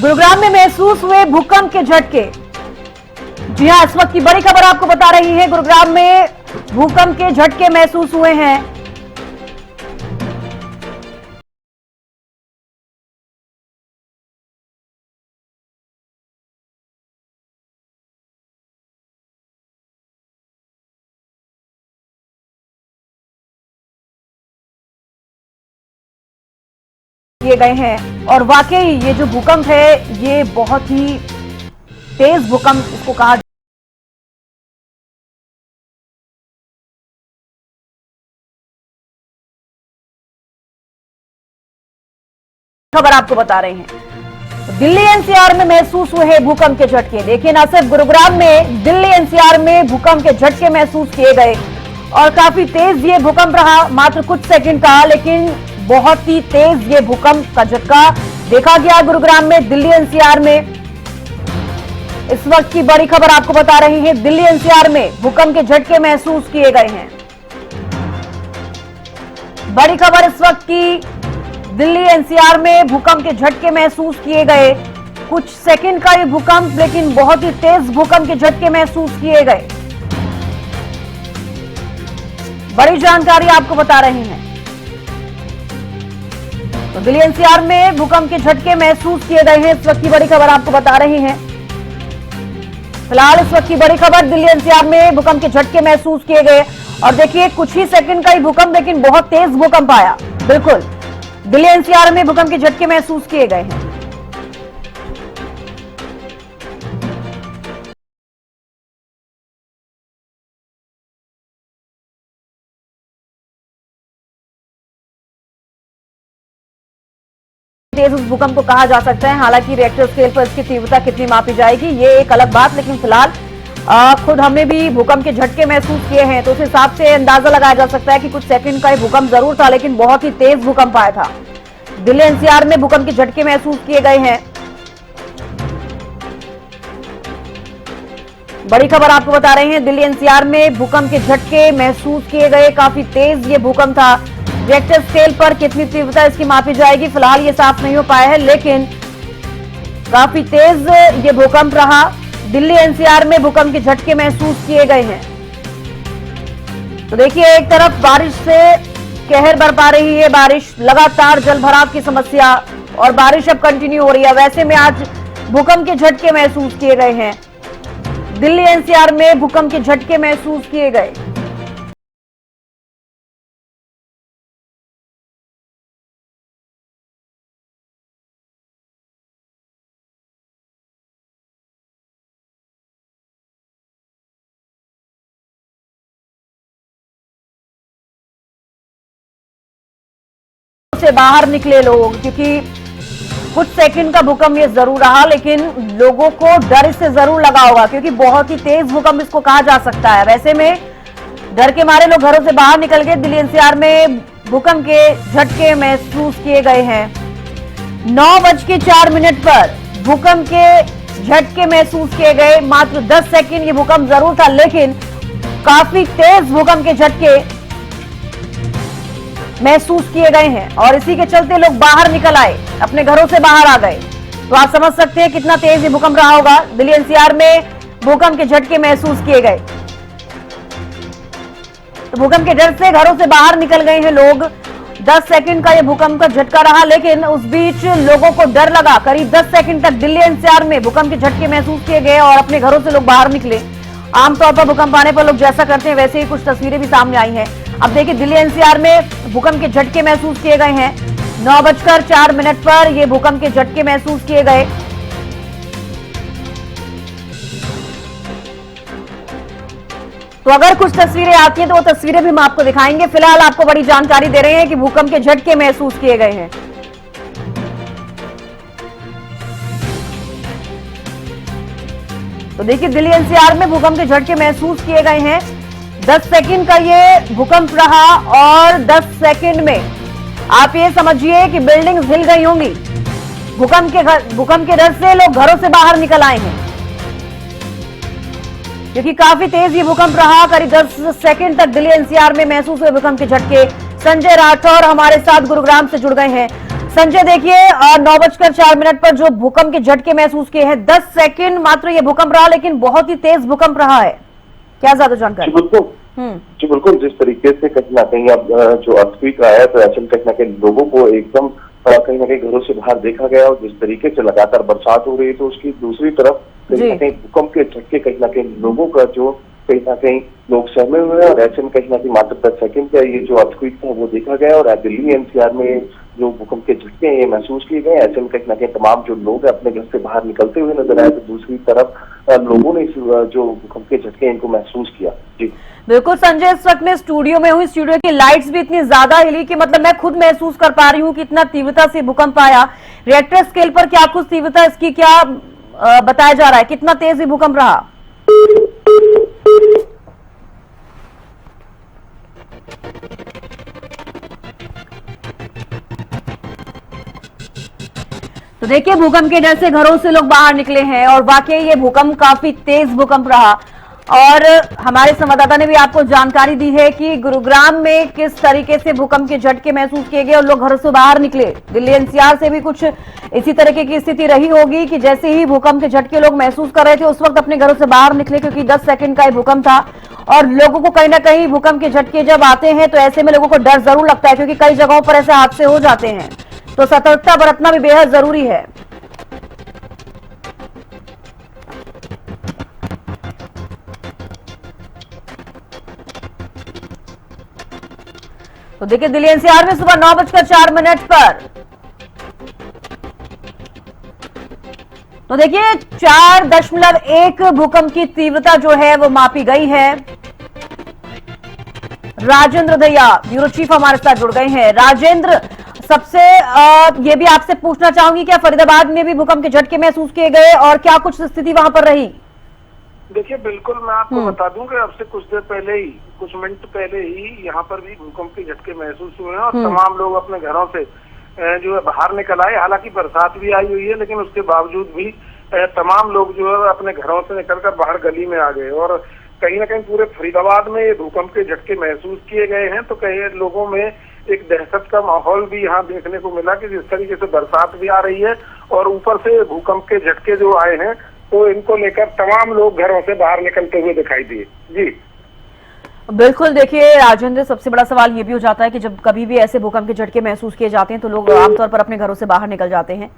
गुरुग्राम में महसूस हुए भूकंप के झटके। जी हां, इस वक्त की बड़ी खबर आपको बता रही है, गुरुग्राम में भूकंप के झटके महसूस हुए हैं। किए गए हैं और वाकई ये जो भूकंप है ये बहुत ही तेज भूकंप इसको कहा। खबर आपको बता रहे हैं, दिल्ली एनसीआर में महसूस हुए हैं भूकंप के झटके। देखिए, न सिर्फ गुरुग्राम में, दिल्ली एनसीआर में भूकंप के झटके महसूस किए गए और काफी तेज ये भूकंप रहा, मात्र कुछ सेकंड का, लेकिन बहुत ही तेज ये भूकंप का झटका देखा गया गुरुग्राम में, दिल्ली एनसीआर में। इस वक्त की बड़ी खबर आपको बता रही है, दिल्ली एनसीआर में भूकंप के झटके महसूस किए गए हैं। बड़ी खबर इस वक्त की, दिल्ली एनसीआर में भूकंप के झटके महसूस किए गए। कुछ सेकंड का ये भूकंप, लेकिन बहुत ही तेज भूकंप के झटके महसूस किए गए। बड़ी जानकारी आपको बता रहे हैं, तो दिल्ली एनसीआर में भूकंप के झटके महसूस किए गए हैं। इस वक्त की बड़ी खबर आपको बता रहे हैं। फिलहाल इस वक्त की बड़ी खबर, दिल्ली एनसीआर में भूकंप के झटके महसूस किए गए और देखिए, कुछ ही सेकंड का ही भूकंप, लेकिन बहुत तेज भूकंप आया। बिल्कुल, दिल्ली एनसीआर में भूकंप के झटके महसूस किए गए हैं। तेज उस भूकंप को कहा जा सकता है। हालांकि रिएक्टर स्केल पर इसकी तीव्रता कितनी मापी जाएगी ये एक अलग बात, लेकिन फिलहाल खुद हमने भी भूकंप के झटके महसूस किए हैं, तो उस हिसाब से अंदाजा लगाया जा सकता है कि कुछ सेकंड का ही भूकंप जरूर था, लेकिन बहुत ही तेज भूकंप आया था। दिल्ली एनसीआर में भूकंप के झटके महसूस किए गए हैं। बड़ी खबर आपको बता रहे हैं, दिल्ली एनसीआर में भूकंप के झटके महसूस किए गए। काफी तेज ये भूकंप था। रिएक्टर स्केल पर कितनी तीव्रता इसकी मापी जाएगी फिलहाल ये साफ नहीं हो पाया है, लेकिन काफी तेज ये भूकंप रहा। दिल्ली एनसीआर में भूकंप के झटके महसूस किए गए हैं। तो देखिए, एक तरफ बारिश से कहर बरपा रही है, बारिश लगातार, जलभराव की समस्या, और बारिश अब कंटिन्यू हो रही है। वैसे में आज भूकंप के झटके महसूस किए गए हैं। दिल्ली एनसीआर में भूकंप के झटके महसूस किए गए। से बाहर निकले लोग, क्योंकि कुछ सेकंड का भूकंप ये जरूर रहा, लेकिन लोगों को डर इससे जरूर लगा होगा, क्योंकि बहुत ही तेज भूकंप इसको कहा जा सकता है। वैसे में डर के मारे लोग घरों से बाहर निकल गए। दिल्ली एनसीआर में भूकंप के झटके महसूस किए गए हैं। 9:04 पर भूकंप के झटके महसूस किए गए। मात्र 10 सेकंड ये भूकंप जरूर था, लेकिन काफी तेज भूकंप के झटके महसूस किए गए हैं और इसी के चलते लोग बाहर निकल आए, अपने घरों से बाहर आ गए। तो आप समझ सकते हैं कितना तेज ये भूकंप रहा होगा। दिल्ली एनसीआर में भूकंप के झटके महसूस किए गए, तो भूकंप के डर से घरों से बाहर निकल गए हैं लोग। 10 सेकंड का ये भूकंप का झटका रहा, लेकिन उस बीच लोगों को डर लगा। करीब 10 सेकंड तक दिल्ली एनसीआर में भूकंप के झटके महसूस किए गए और अपने घरों से लोग बाहर निकले। आमतौर पर भूकंप आने पर लोग जैसा करते हैं, वैसे ही कुछ तस्वीरें भी सामने आई हैं। अब देखिए, दिल्ली एनसीआर में भूकंप के झटके महसूस किए गए हैं। 9:04 पर ये भूकंप के झटके महसूस किए गए। तो अगर कुछ तस्वीरें आती हैं तो वो तस्वीरें भी हम आपको दिखाएंगे। फिलहाल आपको बड़ी जानकारी दे रहे हैं कि भूकंप के झटके महसूस किए गए हैं। तो देखिए, दिल्ली एनसीआर में भूकंप के झटके महसूस किए गए हैं। 10 सेकंड का ये भूकंप रहा और 10 सेकंड में आप ये समझिए कि बिल्डिंग्स हिल गई होंगी। भूकंप के डर से लोग घरों से बाहर निकल आए हैं, क्योंकि काफी तेज ये भूकंप रहा। करीब 10 सेकंड तक दिल्ली एनसीआर में महसूस हुए भूकंप के झटके। संजय राठौर हमारे साथ गुरुग्राम से जुड़ गए हैं। संजय देखिए 9:04 पर जो भूकंप के झटके महसूस किए हैं, 10 सेकंड मात्र ये भूकंप रहा, लेकिन बहुत ही तेज भूकंप रहा है। क्या ज्यादा जानकारी? जी बिल्कुल, जिस तरीके से कहीं ना कहीं अब जो अर्थक्वेक आया तो ऐसे में कहीं ना कहीं लोगों को एकदम कहीं ना कहीं घरों से बाहर देखा गया, और जिस तरीके से लगातार बरसात हो रही है तो उसकी दूसरी तरफ कहीं ना कहीं भूकंप के झटके कहीं ना कहीं लोगों का जो कहीं ना कहीं लोग सहमे हुए हैं, और ऐसे में कहीं ना कहीं मात्र 10 सेकंड का ये जो अर्थक्वेक था वो देखा गया। और दिल्ली एनसीआर में जो भूकंप के झटके हैं ये महसूस किए गए। ऐसे में कहीं ना कहीं तमाम जो लोग अपने घर से बाहर निकलते हुए नजर आए, तो दूसरी तरफ लोगों ने जो भूकंप के झटके इनको महसूस किया। जी बिल्कुल संजय, इस वक्त मैं स्टूडियो में हूँ, स्टूडियो की लाइट्स भी इतनी ज्यादा हिली कि मतलब मैं खुद महसूस कर पा रही हूँ कि इतना तीव्रता से भूकंप आया। रिएक्टर स्केल पर क्या कुछ तीव्रता इसकी क्या बताया जा रहा है, कितना तेज ये भूकंप रहा? तो देखिए भूकंप के डर से घरों से लोग बाहर निकले हैं, और वाकई ये भूकंप काफी तेज भूकंप रहा। और हमारे संवाददाता ने भी आपको जानकारी दी है कि गुरुग्राम में किस तरीके से भूकंप के झटके महसूस किए गए और लोग घरों से बाहर निकले। दिल्ली एनसीआर से भी कुछ इसी तरीके की स्थिति रही होगी कि जैसे ही भूकंप के झटके लोग महसूस कर रहे थे उस वक्त अपने घरों से बाहर निकले, क्योंकि 10 सेकंड का ये भूकंप था। और लोगों को कहीं ना कहीं भूकंप के झटके जब आते हैं तो ऐसे में लोगों को डर जरूर लगता है, क्योंकि कई जगहों पर ऐसे हादसे हो जाते हैं, तो सतर्कता बरतना भी बेहद जरूरी है। तो देखिए दिल्ली एनसीआर में सुबह 9:04 पर तो देखिए 4.1 भूकंप की तीव्रता जो है वो मापी गई है। राजेंद्र दहिया ब्यूरो चीफ हमारे साथ जुड़ गए हैं। राजेंद्र, सबसे ये भी आपसे पूछना चाहूंगी, क्या फरीदाबाद में भी भूकंप के झटके महसूस किए गए और क्या कुछ स्थिति वहां पर रही? देखिए बिल्कुल, मैं आपको बता दूं कि अब से कुछ देर पहले ही, कुछ मिनट पहले ही यहाँ पर भी भूकंप के झटके महसूस हुए हैं, और तमाम लोग अपने घरों से जो है बाहर निकल आए। हालांकि बरसात भी आई हुई है, लेकिन उसके बावजूद भी तमाम लोग जो है अपने घरों से निकलकर बाहर गली में आ गए, और कहीं ना कहीं पूरे फरीदाबाद में ये भूकंप के झटके महसूस किए गए हैं। तो कई लोगों में एक दहशत का माहौल भी यहाँ देखने को मिला कि जिस तरीके से बरसात भी आ रही है और ऊपर से भूकंप के झटके जो आए हैं, तो इनको लेकर तमाम लोग घरों से बाहर निकलते हुए दिखाई दिए। जी बिल्कुल, देखिए राजेंद्र, सबसे बड़ा सवाल ये भी हो जाता है कि जब कभी भी ऐसे भूकंप के झटके महसूस किए जाते हैं तो लोग आमतौर पर अपने घरों से बाहर निकल जाते हैं,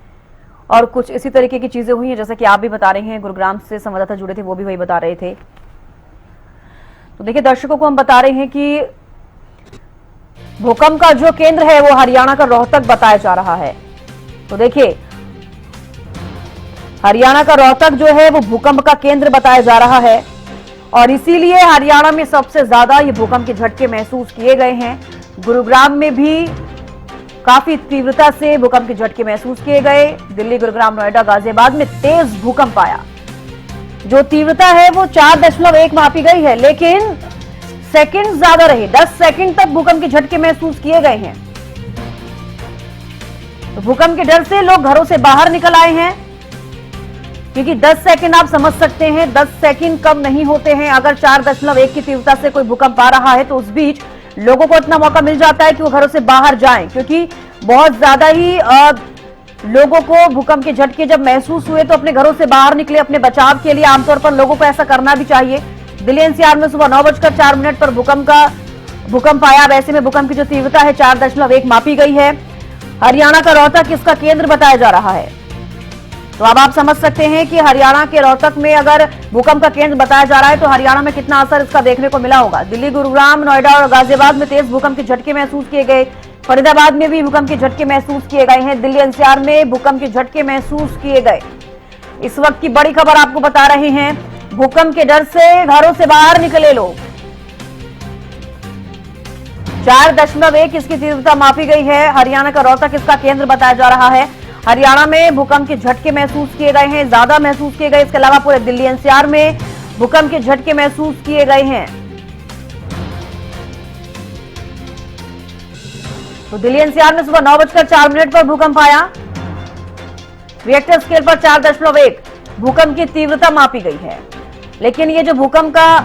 और कुछ इसी तरीके की चीजें हुई हैं जैसा कि आप भी बता रहे हैं। गुरुग्राम से संवाददाता जुड़े थे, वो भी वही बता रहे थे। तो देखिए दर्शकों को हम बता रहे हैं कि भूकंप का जो केंद्र है वो हरियाणा का रोहतक बताया जा रहा है। तो देखिए हरियाणा का रोहतक जो है वो भूकंप का केंद्र बताया जा रहा है, और इसीलिए हरियाणा में सबसे ज्यादा ये भूकंप के झटके महसूस किए गए हैं। गुरुग्राम में भी काफी तीव्रता से भूकंप के झटके महसूस किए गए। दिल्ली, गुरुग्राम, नोएडा, गाजियाबाद में तेज भूकंप आया। जो तीव्रता है वो 4.1 मापी गई है, लेकिन सेकंड ज्यादा रहे, 10 सेकंड तक भूकंप के झटके महसूस किए गए हैं। तो भूकंप के डर से लोग घरों से बाहर निकल आए हैं, क्योंकि 10 सेकंड आप समझ सकते हैं, 10 सेकंड कम नहीं होते हैं। अगर 4.1 की तीव्रता से कोई भूकंप आ रहा है तो उस बीच लोगों को इतना मौका मिल जाता है कि वो घरों से बाहर जाएं, क्योंकि बहुत ज्यादा ही लोगों को भूकंप के झटके जब महसूस हुए तो अपने घरों से बाहर निकले अपने बचाव के लिए। आमतौर पर लोगों को ऐसा करना भी चाहिए। दिल्ली एनसीआर में सुबह 9:04 पर भूकंप आया। वैसे में भूकंप की जो तीव्रता है 4.1 मापी गई है। हरियाणा का रोहतक इसका केंद्र बताया जा रहा है। तो अब आप समझ सकते हैं कि हरियाणा के रोहतक में अगर भूकंप का केंद्र बताया जा रहा है तो हरियाणा में कितना असर इसका देखने को मिला होगा। दिल्ली, गुरुग्राम, नोएडा और गाजियाबाद में तेज भूकंप के झटके महसूस किए गए। फरीदाबाद में भी भूकंप के झटके महसूस किए गए हैं। दिल्ली एनसीआर में भूकंप के झटके महसूस किए गए। इस वक्त की बड़ी खबर आपको बता रहे हैं, भूकंप के डर से घरों से बाहर निकले लोग। 4.1 इसकी तीव्रता मापी गई है। हरियाणा का रोहतक इसका केंद्र बताया जा रहा है। हरियाणा में भूकंप के झटके महसूस किए गए हैं, ज्यादा महसूस किए गए। इसके अलावा पूरे दिल्ली एनसीआर में भूकंप के झटके महसूस किए गए हैं। तो दिल्ली एनसीआर में सुबह 9:04 पर भूकंप आया। रिएक्टर स्केल पर 4.1 भूकंप की तीव्रता मापी गई है, लेकिन ये जो भूकंप का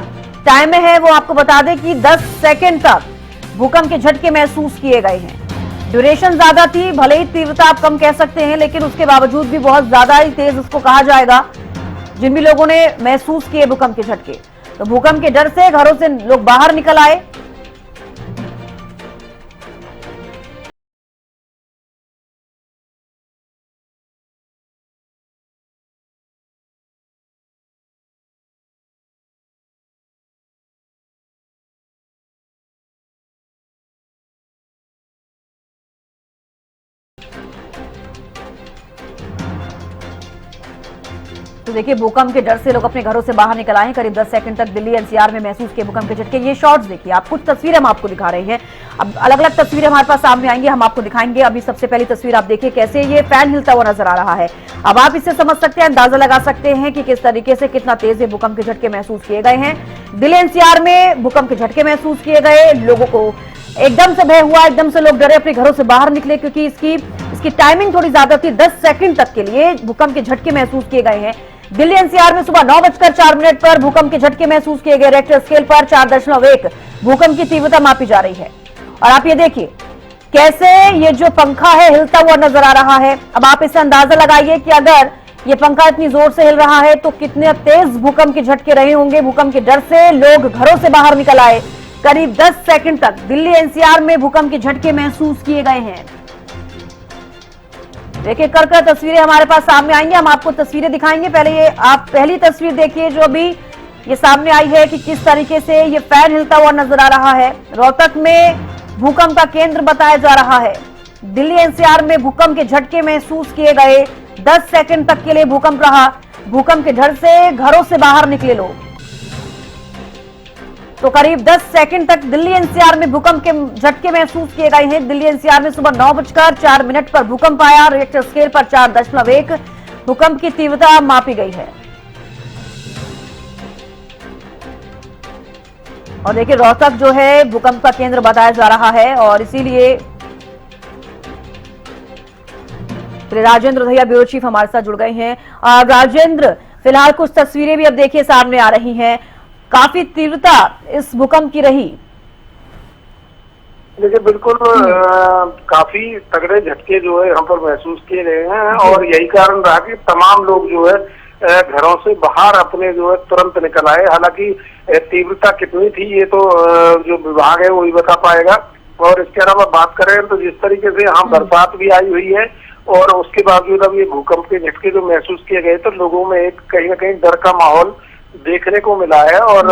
टाइम है वो आपको बता दें कि 10 सेकंड तक भूकंप के झटके महसूस किए गए हैं। ड्यूरेशन ज्यादा थी, भले ही तीव्रता आप कम कह सकते हैं, लेकिन उसके बावजूद भी बहुत ज्यादा ही तेज उसको कहा जाएगा। जिन भी लोगों ने महसूस किए भूकंप के झटके, तो भूकंप के डर से घरों से लोग बाहर निकल आए। तो देखिए, भूकंप के डर से लोग अपने घरों से बाहर निकल आए हैं। करीब 10 सेकंड तक दिल्ली एनसीआर में महसूस किए भूकंप के झटके। ये शॉट्स देखिए आप, कुछ तस्वीरें हम आपको दिखा रहे हैं। अब अलग अलग तस्वीरें हमारे पास सामने आएंगी, हम आपको दिखाएंगे। अभी सबसे पहली तस्वीर आप देखिए, कैसे ये फैन हिलता हुआ नजर आ रहा है। अब आप इससे समझ सकते हैं, अंदाजा लगा सकते हैं कि किस तरीके से, कितना तेज ये भूकंप के झटके महसूस किए गए हैं। दिल्ली एनसीआर में भूकंप के झटके महसूस किए गए, लोगों को एकदम से भय हुआ, एकदम से लोग डरे, अपने घरों से बाहर निकले, क्योंकि इसकी टाइमिंग थोड़ी ज्यादा थी। 10 सेकंड तक के लिए भूकंप के झटके महसूस किए गए हैं। दिल्ली एनसीआर में सुबह 9:04 पर भूकंप के झटके महसूस किए गए। रेक्टर स्केल पर 4.1 भूकंप की तीव्रता मापी जा रही है। और आप ये देखिए कैसे ये जो पंखा है हिलता हुआ नजर आ रहा है। अब आप इससे अंदाजा लगाइए कि अगर ये पंखा इतनी जोर से हिल रहा है तो कितने तेज भूकंप के झटके रहे होंगे। भूकंप के डर से लोग घरों से बाहर निकल आए। करीब 10 सेकंड तक दिल्ली एनसीआर में भूकंप के झटके महसूस किए गए हैं। देखिए, कर तस्वीरें हमारे पास सामने आएंगी, हम आपको तस्वीरें दिखाएंगे। पहले ये आप पहली तस्वीर देखिए जो अभी ये सामने आई है कि किस तरीके से ये फैन हिलता हुआ नजर आ रहा है। रोहतक में भूकंप का केंद्र बताया जा रहा है। दिल्ली एनसीआर में भूकंप के झटके महसूस किए गए। 10 सेकंड तक के लिए भूकंप रहा। भूकंप के डर से घरों से बाहर निकले लोग। तो करीब 10 सेकंड तक दिल्ली एनसीआर में भूकंप के झटके महसूस किए गए हैं। दिल्ली एनसीआर में सुबह 9:04 पर भूकंप आया। रिक्टर स्केल पर 4.1 भूकंप की तीव्रता मापी गई है। और देखिए, रोहतक जो है भूकंप का केंद्र बताया जा रहा है और इसीलिए राजेंद्र दहिया ब्यूरो चीफ हमारे साथ जुड़ गए हैं। राजेंद्र, फिलहाल कुछ तस्वीरें भी अब देखिए सामने आ रही हैं। काफी तीव्रता इस भूकंप की रही। देखिए, बिल्कुल काफी तगड़े झटके जो है यहाँ पर महसूस किए गए हैं और यही कारण रहा कि तमाम लोग जो है घरों से बाहर अपने जो है तुरंत निकल आए। हालांकि तीव्रता कितनी थी ये तो जो विभाग है वही बता पाएगा। और इसके अलावा बात करें तो जिस तरीके से यहाँ बरसात भी आई हुई है और उसके बावजूद अब ये भूकंप के झटके जो महसूस किए गए तो लोगों में एक कहीं ना कहीं डर का माहौल देखने को मिला है और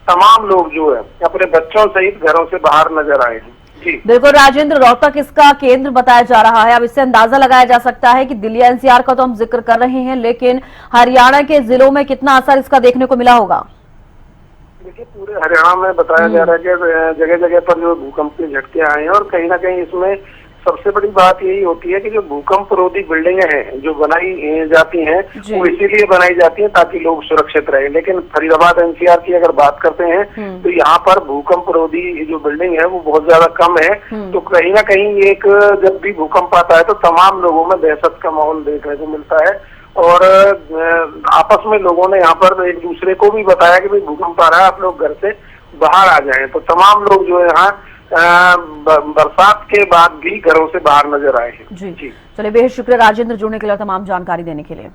तमाम लोग जो है अपने बच्चों सहित घरों से बाहर नजर आए हैं। जी बिल्कुल राजेंद्र, रोहतक इसका केंद्र बताया जा रहा है। अब इससे अंदाजा लगाया जा सकता है कि दिल्ली एनसीआर का तो हम जिक्र कर रहे हैं, लेकिन हरियाणा के जिलों में कितना असर इसका देखने को मिला होगा। देखिए, पूरे हरियाणा में बताया जा रहा है कि जगह जगह पर जो भूकंप के झटके आए हैं और कहीं ना कहीं इसमें सबसे बड़ी बात यही होती है कि जो भूकंप रोधी बिल्डिंगें हैं जो बनाई जाती हैं वो इसीलिए बनाई जाती हैं ताकि लोग सुरक्षित रहे। लेकिन फरीदाबाद एनसीआर की अगर बात करते हैं तो यहाँ पर भूकंप रोधी जो बिल्डिंग है वो बहुत ज्यादा कम है। तो कहीं ना कहीं एक जब भी भूकंप आता है तो तमाम लोगों में दहशत का माहौल देखने को मिलता है और आपस में लोगों ने यहाँ पर एक दूसरे को भी बताया कि भाई भूकंप आ रहा है, आप लोग घर से बाहर आ जाएं। तो तमाम लोग जो है यहाँ बरसात के बाद भी घरों से बाहर नजर आए हैं। जी चलिए, बेहद शुक्रिया राजेंद्र जुड़ने के लिए, तमाम जानकारी देने के लिए।